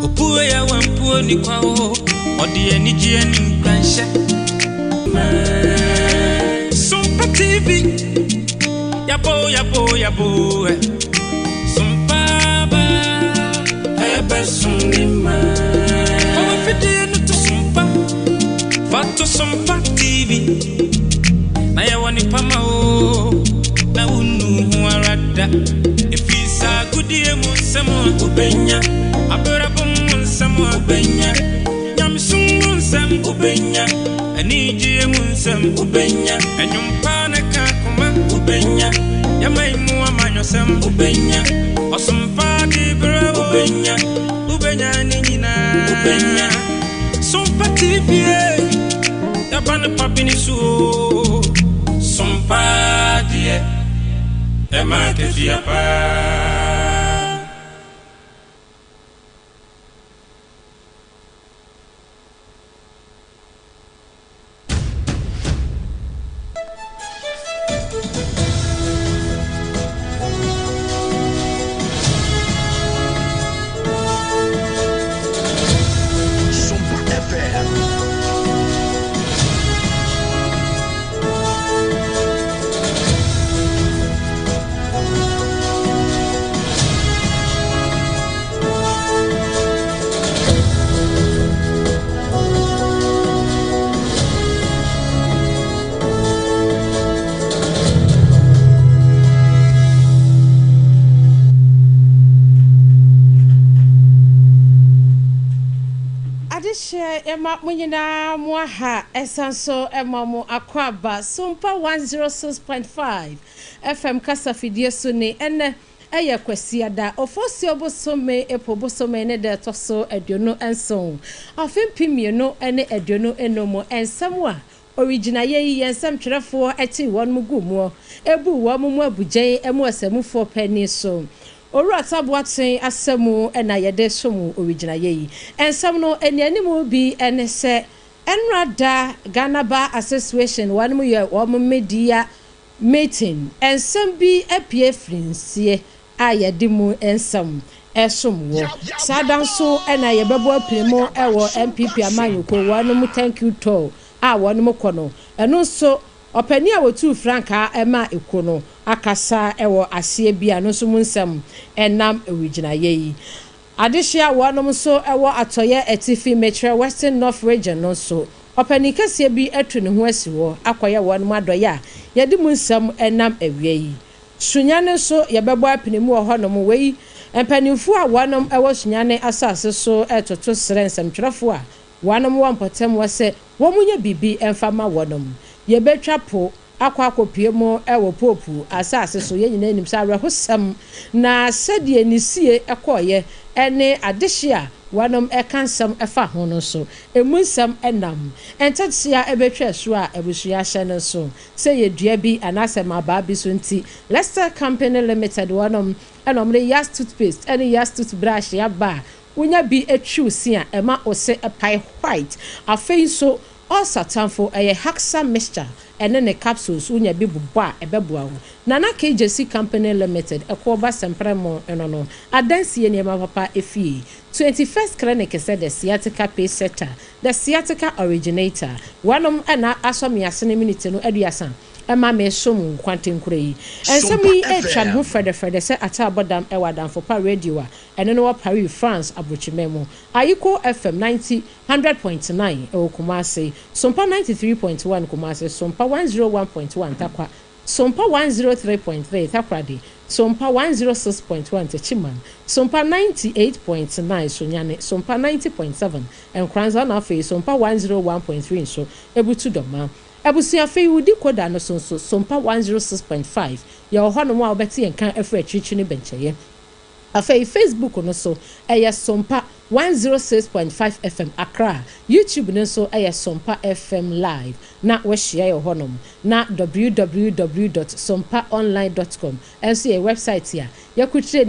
Opuwe ya wampuo ni kwao Odi eniji eni mkransha Sompa TV Yabo Sompa ba Ebe sunima Owe fide nuto Sompa Fato Sompa TV Na ya wani pama o Na unu huarada Efisa gudie munsemo Ubenya Aberabo munsemo Ubenya Nyamsungu nsem Ubenya Anijie munsem Ubenya Enyumpane kakuma Ubenya Yamaimu amanyosem Ubenya Osumpa dibra Ubenya ninyina Ubenya Sompa TV Yabane papini suo Sompa die Ema kefia pa Emma Munyina Mwaha Esanso Emamu Akwaba Sompa 106.5 FM Kasa Fidie Suni ene eye kwesiada ofosi obosome epobosome ne de toso aduonu enson afem pimieno ene aduonu enomo ensamwa original ye yensam twerefo eti won mugumo ebu wo mu abujen emu asamufo pani so Oru atabuaten asemu ena yede somu original ye ensam no enianimu bi enese enrada Ganaba Association wanmu ye wo media meeting ensam bi apie frinsie ayede mu ensam esomwo sadanso ena yebebo apremo ewo MPP amanyoko wanmu thank you to wanmu kono eno so opani a wotu franka ema ekono akasa ewo asie bia no so munsam enam original ye adehia wonom so ewo atoye etifi metre Western North region no so opani kasie bi atu ne ho asiwo akoye wonom adoya yedi munsam enam awie yi sunyane so yebebo apinemu honom wei empanimfu a wonom ewo sunyane asase so etoto srensam twerefo a wonom wampotem wose womunye bibi emfama wonom yebetwa po akwa mo ewo popu asase so ye nyina nim sa rehosam na sadie nisie ekoye ene adehia wanom ekansam efa ho no so emunsam enam entatia ebetwa so a ebusua hye no so se yedua bi anasem aba bi so nti Leicester Company Limited wanom enomre Yas toothpaste ene Yas toothbrush ya ba unya bi etwu si a ema ose epai white afei so all satanfo Haxa mixture ene ne capsules unya bi bubwa ebeboa ho Nana KJC Company Limited ekoba sempremo enono adansie ne papa efie 21st clinic said the sciatica pace setter the sciatica originator wanom ana asomiase ne minute no aduasa ema me som kwantenkure yi ensemi etwa ho fede se atabodam ewadam for pa radio a ene no Paris France abrochimemo ayiko FM 100.9 Kumasi Sompa 93.1 Kumasi Sompa 101.1 Takwa Sompa 103.3 Takradi Sompa 106.1 Techiman Sompa 98.9 Sonyane Sompa 90.7 Nkranza na fe Sompa 101.3 so ebutu doma Abusia fe wudi koda no so Sompa 106.5 ya hono mo obeti enkan afra chichi ne bencheye afei Facebook no so Sompa 106.5 FM Accra YouTube no so Sompa FM live na we share your honom na www.sompaonline.com and see a website here ya kutre